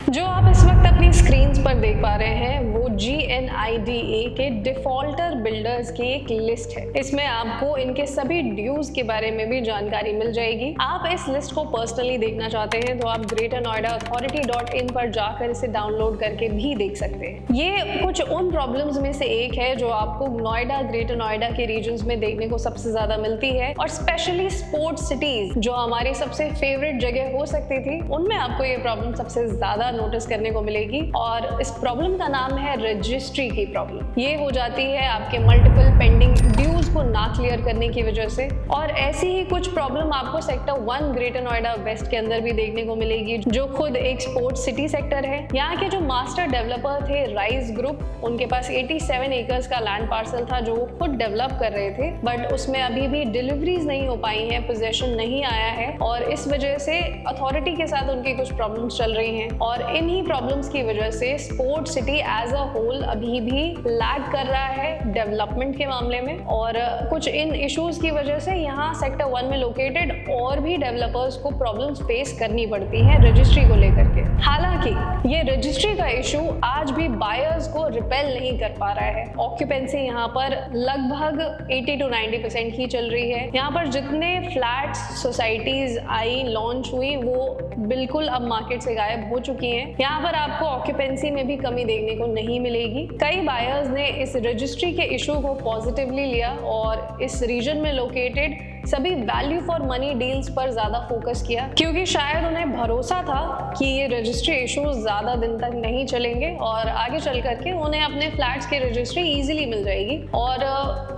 जो आप इस वक्त अपनी स्क्रीन्स पर देख पा रहे हैं वो GNIDA के डिफॉल्टर बिल्डर्स की एक लिस्ट है। इसमें आपको इनके सभी ड्यूज के बारे में भी जानकारी मिल जाएगी। आप इस लिस्ट को पर्सनली देखना चाहते हैं तो आप ग्रेटर नोएडा अथॉरिटी.in पर जाकर इसे डाउनलोड करके भी देख सकते हैं। ये कुछ उन प्रॉब्लम्स में से एक है जो आपको नोएडा, ग्रेटर नोएडा के रीजन्स में देखने को सबसे ज्यादा मिलती है, और स्पेशली स्पोर्ट्स सिटीज जो हमारी सबसे फेवरेट जगह हो सकती थी, उनमें आपको ये प्रॉब्लम सबसे ज्यादा नोटिस करने को मिलेगी। और इस प्रॉब्लम का नाम है रजिस्ट्री की प्रॉब्लम। ये हो जाती है आपके मल्टीपल पेंडिंग ड्यूज को ना क्लियर करने की वजह से। और ऐसी ही कुछ प्रॉब्लम आपको सेक्टर 1 ग्रेटर नोएडा वेस्ट के अंदर भी देखने को मिलेगी, जो खुद एक स्पोर्ट्स सिटी सेक्टर है। यहाँ के जो मास्टर डेवलपर थे राइज ग्रुप, उनके पास 87 एकर्स का लैंड पार्सल था जो वो खुद डेवलप कर रहे थे, बट उसमें अभी भी डिलीवरीज नहीं हो पाई हैं, पोजेशन नहीं आया है, और इस वजह से अथॉरिटी के साथ उनकी कुछ प्रॉब्लम्स चल रही हैं। और इन्हीं प्रॉब्लम्स की वजह से sports city as a whole अभी भी लैग कर रहा है डेवलपमेंट के मामले में। और कुछ इन इश्यूज की वजह से यहाँ सेक्टर 1 में लोकेटेड और भी डेवलपर्स को प्रॉब्लम्स फेस करनी पड़ती हैं रजिस्ट्री को लेकर के। हालांकि ये रजिस्ट्री का इशू आज भी बायर्स को रिपेल नहीं कर पा रहा है। ऑक्यूपेंसी यहाँ पर लगभग 80 to 90% ही चल रही है। यहाँ पर जितने फ्लैट्स सोसाइटीज आई, लॉन्च हुई, वो बिल्कुल अब मार्केट से गायब हो चुकी हैं। यहाँ पर आपको ऑक्यूपेंसी में भी कमी देखने को नहीं मिलेगी। कई बायर्स ने इस रजिस्ट्री के इशू को पॉजिटिवली लिया और इस रीजन में लोकेटेड सभी वैल्यू फॉर मनी डील्स पर ज्यादा फोकस किया, क्योंकि शायद उन्हें भरोसा था कि ये रजिस्ट्री इश्यूज ज्यादा दिन तक नहीं चलेंगे और आगे चल करके उन्हें अपने फ्लैट्स की रजिस्ट्री इजीली मिल जाएगी। और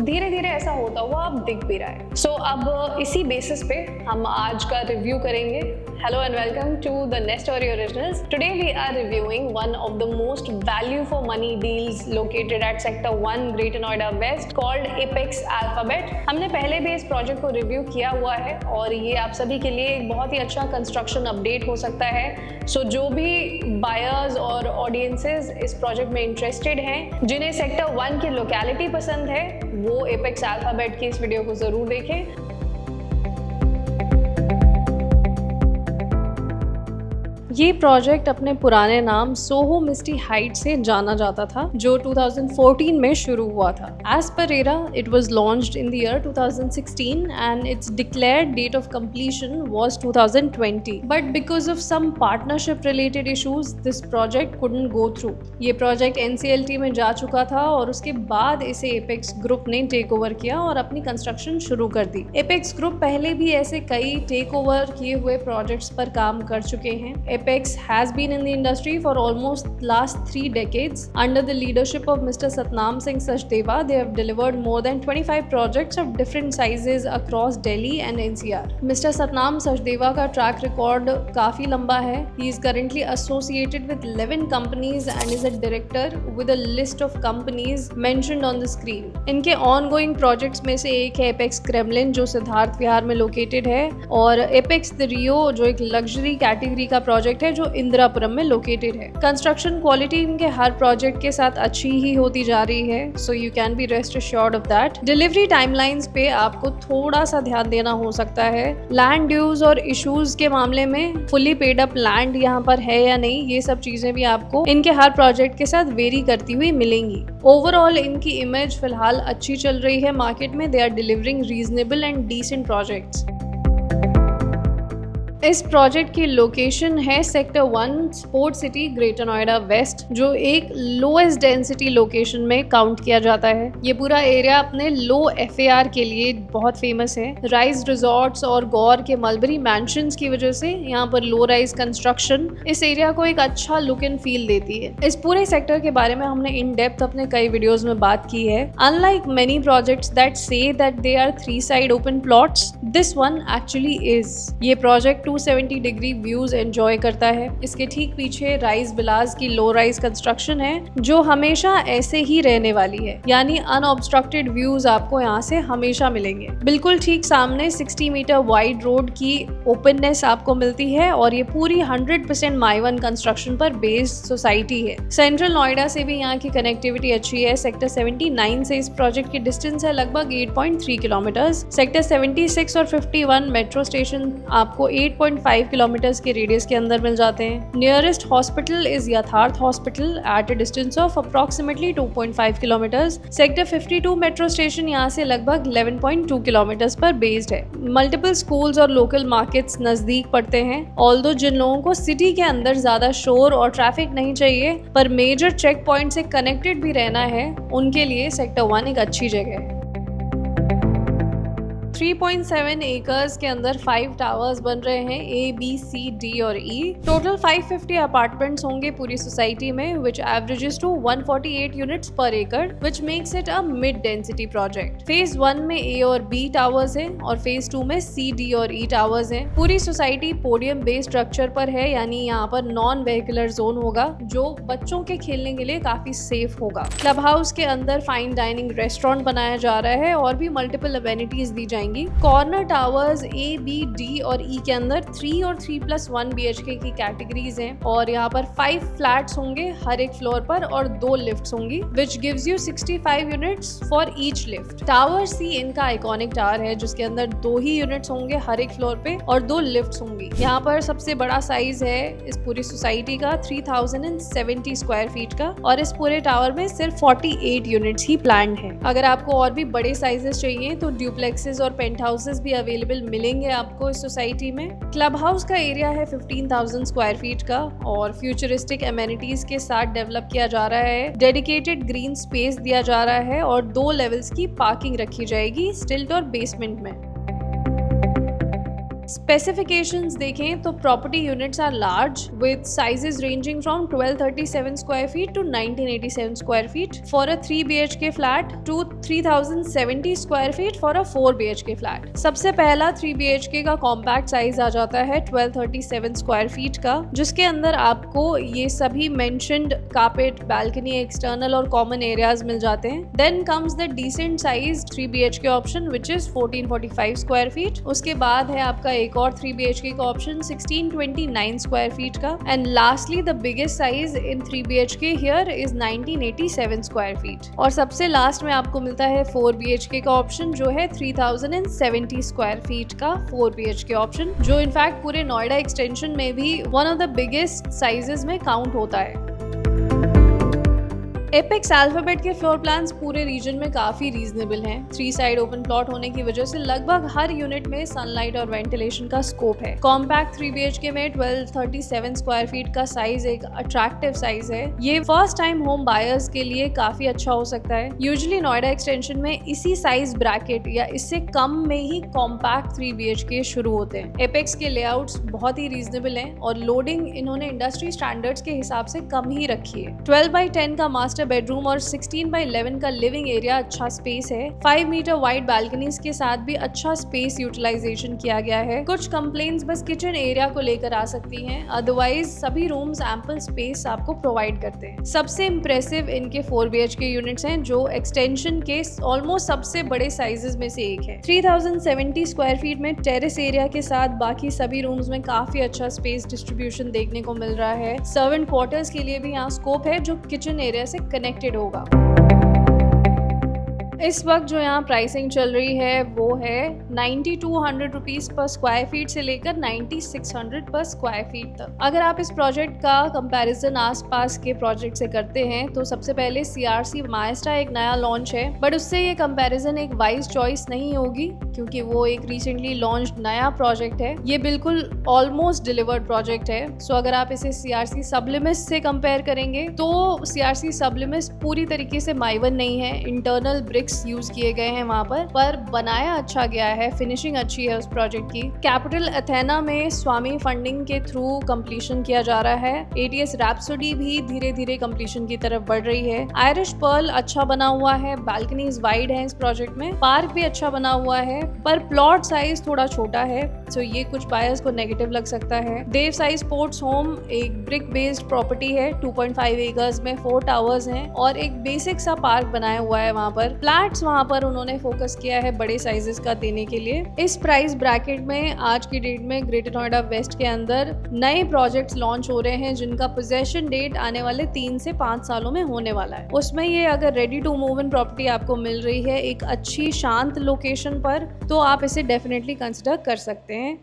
धीरे धीरे ऐसा होता हुआ अब दिख भी रहा है। सो अब इसी बेसिस पे हम आज का रिव्यू करेंगे। Hello and welcome to the Nest Story Originals. Today we are reviewing one of the most value for money deals located at Sector 1 Greater Noida West called Apex Alphabet. हमने पहले भी इस project को review किया हुआ है और ये आप सभी के लिए एक बहुत ही अच्छा कंस्ट्रक्शन अपडेट हो सकता है। सो जो भी बायर्स और ऑडियंसेस इस प्रोजेक्ट में इंटरेस्टेड हैं, जिन्हें सेक्टर 1 की लोकेलिटी पसंद है, वो एपेक्स अल्फाबेट की इस वीडियो को जरूर देखें। ये प्रोजेक्ट अपने पुराने नाम सोहो मिस्टी हाइट से जाना जाता था, जो 2014 में शुरू हुआ था। As per RERA it was launched in the year 2016 and its declared date of completion was 2020, but because of some partnership related issues this project couldn't go through. ये प्रोजेक्ट NCLT में जा चुका था और उसके बाद इसे एपेक्स ग्रुप ने टेक ओवर किया और अपनी कंस्ट्रक्शन शुरू कर दी। एपेक्स ग्रुप पहले भी ऐसे कई टेक ओवर किए हुए प्रोजेक्ट्स पर काम कर चुके हैं। Apex has been in the industry for almost last 3 decades. Under the leadership of Mr. Satnam Singh Sachdeva, they have delivered more than 25 projects of different sizes across Delhi and NCR. Mr. Satnam Sachdeva का track record काफी लंबा है. He is currently associated with 11 companies and is a director with a list of companies mentioned on the screen. इनके ongoing projects में से एक है Apex Kremlin, जो सिद्धार्थ विहार में located है, और Apex the Rio, जो एक luxury category का project है जो इंदिरापुरम में लोकेटेड है। कंस्ट्रक्शन क्वालिटी इनके हर प्रोजेक्ट के साथ अच्छी ही होती जा रही है, so you can be rest assured of that. Delivery timelines पे आपको थोड़ा सा ध्यान देना हो सकता है। लैंड ड्यूज और इश्यूज के मामले में फुली पेड अप लैंड यहाँ पर है या नहीं, ये सब चीजें भी आपको इनके हर प्रोजेक्ट के साथ वेरी करती हुई मिलेंगी। ओवरऑल इनकी इमेज फिलहाल अच्छी चल रही है मार्केट में। They are delivering reasonable and decent projects. इस प्रोजेक्ट की लोकेशन है sector 1 sport city greater Noida west, जो एक लोएस्ट डेंसिटी लोकेशन में काउंट किया जाता है। ये पूरा एरिया अपने लो FAR के लिए बहुत फेमस है। राइज रिजॉर्ट्स और गौर के मलबरी मैंशंस की वजह से यहाँ पर लो राइज कंस्ट्रक्शन इस एरिया को एक अच्छा लुक एंड फील देती है। इस पूरे सेक्टर के बारे में हमने इन डेप्थ अपने कई वीडियोस में बात की है। Unlike many projects that say that they are 3 side open plots, this one actually is. ये प्रोजेक्ट 270 डिग्री व्यूज एंजॉय करता है। इसके ठीक पीछे राइज विलास की लो राइज कंस्ट्रक्शन है, जो हमेशा ऐसे ही रहने वाली है, यानी अनऑब्स्ट्रक्टेड व्यूज आपको यहाँ से हमेशा मिलेंगे। बिल्कुल ठीक सामने 60 मीटर वाइड रोड की ओपननेस आपको मिलती है और ये पूरी 100% माइवन कंस्ट्रक्शन पर बेस्ड सोसाइटी है। सेंट्रल नोएडा से भी यहाँ की कनेक्टिविटी अच्छी है। सेक्टर 79 से इस प्रोजेक्ट की डिस्टेंस है लगभग 8.3 किलोमीटर। सेक्टर 76 और 51 मेट्रो स्टेशन आपको 8.5 किलोमीटर्स के रेडियस के अंदर मिल जाते हैं। नियरेस्ट हॉस्पिटल इज यथार्थ hospital at a distance of approximately 2.5 kilometres. Sector 52 metro station यहाँ से लगभग 11.2 किलोमीटर्स पर बेस्ड है। मल्टीपल स्कूल्स और लोकल मार्केट्स नजदीक पड़ते हैं। ऑल्दो जिन लोगों को सिटी के अंदर ज्यादा शोर और ट्रैफिक नहीं चाहिए पर मेजर चेक पॉइंट से कनेक्टेड भी रहना है, उनके लिए सेक्टर 1 एक अच्छी जगह है। 3.7 एकर्स के अंदर 5 टावर्स बन रहे हैं, A, B, C, D और E। टोटल 550 अपार्टमेंट्स होंगे पूरी सोसाइटी में, which averages to 148 यूनिट्स पर एकड़, which makes it a mid density project। Phase 1 में A और B टावर्स हैं और फेज 2 में C, D और E टावर्स हैं। पूरी सोसाइटी पोडियम बेस्ड स्ट्रक्चर पर है, यानी यहाँ पर नॉन व्हीकलर जोन होगा जो बच्चों के खेलने के लिए काफी सेफ होगा। क्लब हाउस के अंदर फाइन डाइनिंग रेस्टोरेंट बनाया जा रहा है और भी मल्टीपल अमेनिटीज दी जाएंगी। Corner towers A, B, D और E के अंदर 3 और 3+1 BHK की कैटेगरीज हैं और यहाँ पर 5 फ्लैट्स होंगे हर एक फ्लोर पर और 2 लिफ्ट्स होंगी, which gives you 65 units for each lift. Tower C इनका आइकॉनिक टावर है जिसके अंदर 2 ही यूनिट्स होंगे हर एक फ्लोर पे और 2 लिफ्ट्स होंगी। यहाँ पर सबसे बड़ा साइज है इस पूरी सोसाइटी का 3070 स्क्वायर फीट का और इस पूरे टावर में सिर्फ 48 यूनिट्स ही प्लान्ड है। अगर आपको और भी बड़े साइजेस चाहिए तो ड्यूप्लेक्सेस और पेंट हाउसेस भी अवेलेबल मिलेंगे आपको इस सोसाइटी में। क्लब हाउस का एरिया है 15,000 स्क्वायर फीट का और फ्यूचरिस्टिक एमेनिटीज के साथ डेवलप किया जा रहा है। डेडिकेटेड ग्रीन स्पेस दिया जा रहा है और 2 लेवल्स की पार्किंग रखी जाएगी स्टिल्ट और बेसमेंट में। स्पेसिफिकेशंस देखें तो property units are large with sizes ranging from 1237 square feet to 1987 square feet for a 3 BHK flat to 3070 square feet for a 4 BHK flat. सबसे पहला 3 BHK का कॉम्पैक्ट साइज आ जाता है 1237 स्क्वायर फीट का, जिसके अंदर आपको ये सभी मेंशन्ड कारपेट, बालकनी, एक्सटर्नल और कॉमन एरियाज मिल जाते हैं। Then comes the decent size 3 BHK option which is 1445 square feet. उसके बाद है आपका एक और 3 BHK का ऑप्शन 1629 स्क्वायर फीट का and lastly the biggest size in 3 BHK here is 1987 square feet. और सबसे लास्ट में आपको मिलता है 4 BHK का ऑप्शन जो है 3070 स्क्वायर फीट का 4 BHK ऑप्शन, जो इनफैक्ट पूरे नोएडा एक्सटेंशन में भी one of the biggest sizes में काउंट होता है। एपेक्स अल्फाबेट के फ्लोर प्लान्स पूरे रीजन में काफी रीजनेबल हैं। 3 साइड ओपन प्लॉट होने की वजह से लगभग हर यूनिट में सनलाइट और वेंटिलेशन का स्कोप है। कॉम्पैक्ट 3 BHK में 1237 स्क्वायर फीट का साइज एक अट्रैक्टिव साइज है। ये फर्स्ट टाइम होम बायर्स के लिए काफी अच्छा हो सकता है। यूजुअली नोएडा एक्सटेंशन में इसी साइज ब्रैकेट या इससे कम में ही कॉम्पैक्ट 3 BHK शुरू होते हैं। एपेक्स के लेआउट्स बहुत ही रीजनेबल हैं और लोडिंग इन्होंने इंडस्ट्री स्टैंडर्ड्स के हिसाब से कम ही रखी है। 12x10 का मास्टर बेडरूम और 16x11 का लिविंग एरिया अच्छा स्पेस है। 5 मीटर वाइड बालकनीज के साथ भी अच्छा स्पेस यूटिलाइजेशन किया गया है। कुछ कंप्लेंट्स बस किचन एरिया को लेकर आ सकती हैं, अदरवाइज सभी रूम्स एम्पल स्पेस आपको प्रोवाइड करते हैं। सबसे इम्प्रेसिव इनके 4 BHK यूनिट्स हैं जो एक्सटेंशन के ऑलमोस्ट सबसे बड़े साइजेस में से एक है। 3070 स्क्वायर फीट में टेरेस एरिया के साथ बाकी सभी रूम्स में काफी अच्छा स्पेस डिस्ट्रीब्यूशन देखने को मिल रहा है। सर्वेंट क्वार्टर्स के लिए भी यहाँ स्कोप है जो किचन एरिया से कनेक्टेड होगा। इस वक्त जो यहाँ प्राइसिंग चल रही है वो है 9200 रुपीज पर स्क्वायर फीट से लेकर 9600 पर स्क्वायर फीट तक। अगर आप इस प्रोजेक्ट का कंपैरिजन आसपास के प्रोजेक्ट से करते हैं तो सबसे पहले CRC माइस्ट्रा एक नया लॉन्च है, बट उससे ये कंपैरिजन एक वाइज चॉइस नहीं होगी क्योंकि वो एक रिसेंटली लॉन्च्ड नया प्रोजेक्ट है। ये बिल्कुल ऑलमोस्ट डिलीवर्ड प्रोजेक्ट है। सो अगर आप इसे CRC सब्लिमिस से कंपेयर करेंगे तो CRC सब्लिमिस पूरी तरीके से माइवन नहीं है। इंटरनल ब्रिक्स यूज किए गए हैं वहां पर बनाया अच्छा गया है, फिनिशिंग अच्छी है उस प्रोजेक्ट की। कैपिटल एथेना में स्वामी फंडिंग के थ्रू कंप्लीशन किया जा रहा है। ATS रैप्सोडी भी धीरे धीरे कंप्लीशन की तरफ बढ़ रही है। आयरिश पर्ल अच्छा बना हुआ है, बालकनीज वाइड है इस प्रोजेक्ट में, पार्क भी अच्छा बना हुआ है, पर प्लॉट साइज थोड़ा छोटा है, सो ये कुछ बायर्स को नेगेटिव लग सकता है। देव साई स्पोर्ट्स होम एक ब्रिक बेस्ड प्रॉपर्टी है, 2.5 एकर्स में 4 टावर्स हैं और एक बेसिक सा पार्क बनाया हुआ है वहाँ पर। फ्लैट्स वहाँ पर उन्होंने फोकस किया है बड़े साइजेस का देने के लिए। इस प्राइस ब्रैकेट में आज की डेट में ग्रेटर नोएडा वेस्ट के अंदर नए प्रोजेक्ट्स लॉन्च हो रहे हैं जिनका पोजेशन डेट आने वाले 3 से 5 सालों में होने वाला है। उसमें ये अगर ready to move in property आपको मिल रही है एक अच्छी शांत लोकेशन पर तो आप इसे डेफिनेटली कंसिडर कर सकते हैं।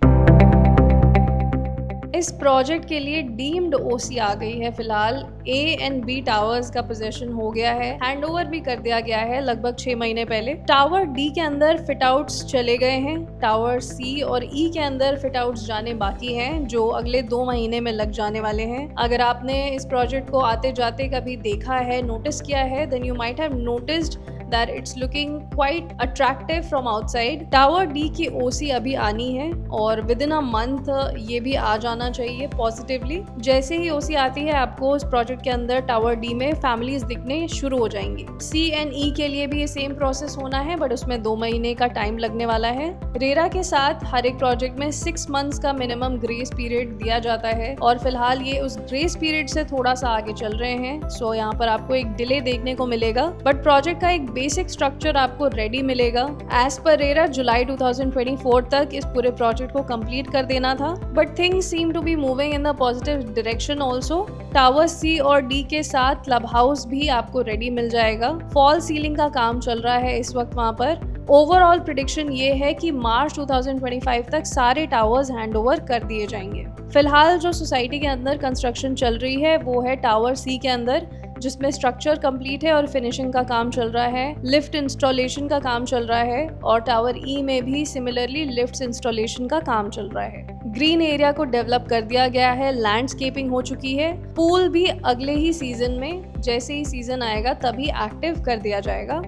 इस प्रोजेक्ट के लिए डीम्ड ओसी आ गई है। फिलहाल ए एंड बी टावर्स का पोजीशन हो गया है, हैंडओवर भी कर दिया गया है लगभग 6 महीने पहले। टावर डी के अंदर फिट आउट्स चले गए हैं, टावर सी और ई के अंदर फिट आउट्स जाने बाकी हैं जो अगले 2 महीने में लग जाने वाले हैं। अगर आपने इस प्रोजेक्ट को आते जाते कभी देखा है, नोटिस किया है, then you might have noticed that it's looking quite attractive from outside. Tower D की ओसी अभी आनी है और विद इन अ मंथ ये भी आ जाना चाहिए पॉजिटिवली। जैसे ही ओसी आती है आपको इस प्रोजेक्ट के अंदर टावर डी में फैमिलीज दिखने शुरू हो जाएंगी। सी एंड ई के लिए भी ये सेम प्रोसेस होना है, बट उसमें 2 महीने का टाइम लगने वाला है। रेरा के साथ हर एक प्रोजेक्ट में 6 मंथ्स का मिनिमम ग्रेस पीरियड दिया जाता है और फिलहाल ये उस ग्रेस पीरियड से थोड़ा सा आगे चल रहे हैं। सो यहाँ पर आपको एक डिले देखने को मिलेगा, बट प्रोजेक्ट का एक बेसिक स्ट्रक्चर आपको रेडी मिलेगा। एज पर रेरा जुलाई 2024 तक इस पूरे प्रोजेक्ट को कंप्लीट कर देना था, but things seem to be moving in the positive direction also. Tower C और डी के साथ क्लब हाउस भी आपको रेडी मिल जाएगा। फॉल सीलिंग का काम चल रहा है इस वक्त वहाँ पर। ओवरऑल प्रेडिक्शन ये है कि मार्च 2025 तक सारे टावर्स हैंडओवर कर दिए जाएंगे। फिलहाल जो सोसाइटी के अंदर कंस्ट्रक्शन चल रही है वो है टावर सी के अंदर, जिसमें स्ट्रक्चर कंप्लीट है और फिनिशिंग का काम चल रहा है, लिफ्ट इंस्टॉलेशन का काम चल रहा है और टावर ई में भी सिमिलरली लिफ्ट इंस्टॉलेशन का काम चल रहा है। ग्रीन एरिया को डेवलप कर दिया गया है, लैंडस्केपिंग हो चुकी है। पूल भी अगले ही सीजन में, जैसे ही सीजन आएगा तभी एक्टिव कर दिया जाएगा।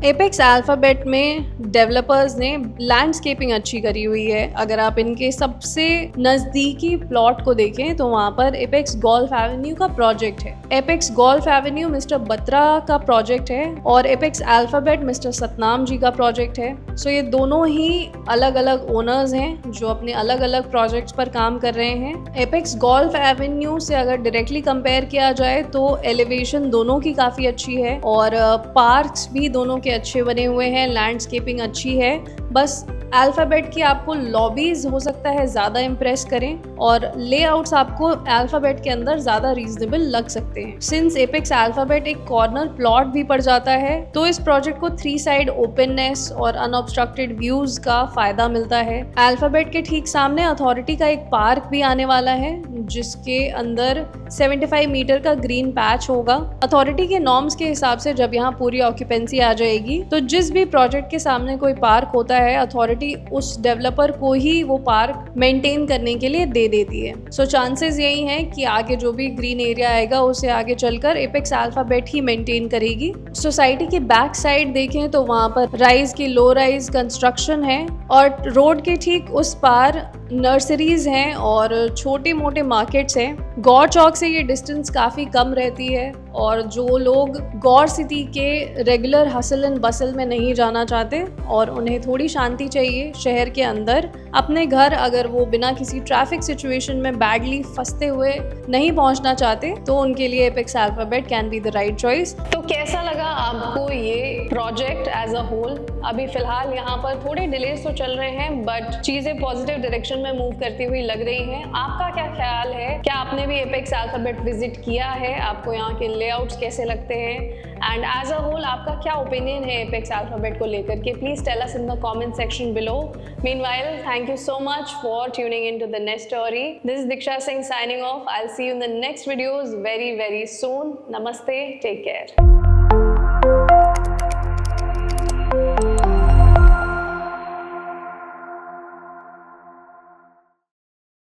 एपेक्स अल्फाबेट में डेवलपर्स ने लैंडस्केपिंग अच्छी करी हुई है। अगर आप इनके सबसे नज़दीकी प्लॉट को देखें तो वहाँ पर एपेक्स गोल्फ एवेन्यू का प्रोजेक्ट है। Apex golf Avenue mister Batra का प्रोजेक्ट है और apex alphabet mister Satnam ji का प्रोजेक्ट है। सो ये दोनों ही अलग अलग ओनर्स हैं जो अपने अलग अलग प्रोजेक्ट्स पर काम कर रहे हैं। एपेक्स गोल्फ एवेन्यू से अगर डायरेक्टली कंपेयर किया जाए तो एलिवेशन दोनों की काफ़ी अच्छी है और पार्क्स भी दोनों के अच्छे बने हुए हैं, लैंडस्केपिंग अच्छी है। बस अल्फाबेट की आपको लॉबीज हो सकता है ज़्यादा इम्प्रेस करें और लेआउट्स आपको अल्फाबेट के अंदर ज़्यादा रीजनेबल लग सकते हैं। सिंस एपेक्स अल्फाबेट एक कॉर्नर प्लॉट भी पड़ जाता है तो इस प्रोजेक्ट को 3 साइड ओपननेस और अनऑब्स्ट्रक्टेड व्यूज का फायदा मिलता है। अल्फाबेट के ठीक सामने अथॉरिटी का एक पार्क भी आने वाला है जिसके अंदर 75 मीटर का ग्रीन पैच होगा। अथॉरिटी के नॉर्म्स के हिसाब से जब यहाँ पूरी ऑक्यूपेंसी आ जाएगी तो जिस भी प्रोजेक्ट के सामने कोई पार्क होता है अथॉरिटी उस डेवलपर को ही वो पार्क मेंटेन करने के लिए दे देती है। सो चांसेस यही हैं कि आगे जो भी ग्रीन एरिया आएगा उसे आगे चलकर एपेक्स अल्फाबेट ही मेंटेन करेगी। सोसाइटी के बैक साइड देखें तो वहाँ पर राइज की लो राइज कंस्ट्रक्शन है और रोड के ठीक उस पार नर्सरीज हैं और छोटे मोटे मार्केट्स हैं। गौर चौक से ये डिस्टेंस काफ़ी कम रहती है और जो लोग गौर सिटी के रेगुलर हसल एंड बसल में नहीं जाना चाहते और उन्हें थोड़ी शांति चाहिए शहर के अंदर अपने घर, अगर वो बिना किसी ट्रैफिक सिचुएशन में बैडली फंसते हुए नहीं पहुंचना चाहते तो उनके लिए apex alphabet can be the right choice. तो कैसा लगा आपको ये प्रोजेक्ट एज अ होल? अभी फिलहाल यहाँ पर थोड़े डिलेज तो चल रहे हैं बट चीज़ें पॉजिटिव डायरेक्शन में मूव करती हुई लग रही हैं। आपका क्या ख्याल है? क्या आपने भी एपेक्स अल्फाबेट विजिट किया है? आपको यहाँ के लेआउट्स कैसे लगते हैं? एंड एज अ होल आपका क्या ओपिनियन है एपेक्स अल्फाबेट को लेकर के? Please tell us in the comment section below. Meanwhile, thank you so much for tuning into the next story. This is Diksha Singh signing off. I'll see you in the next videos very soon. Namaste. Take care.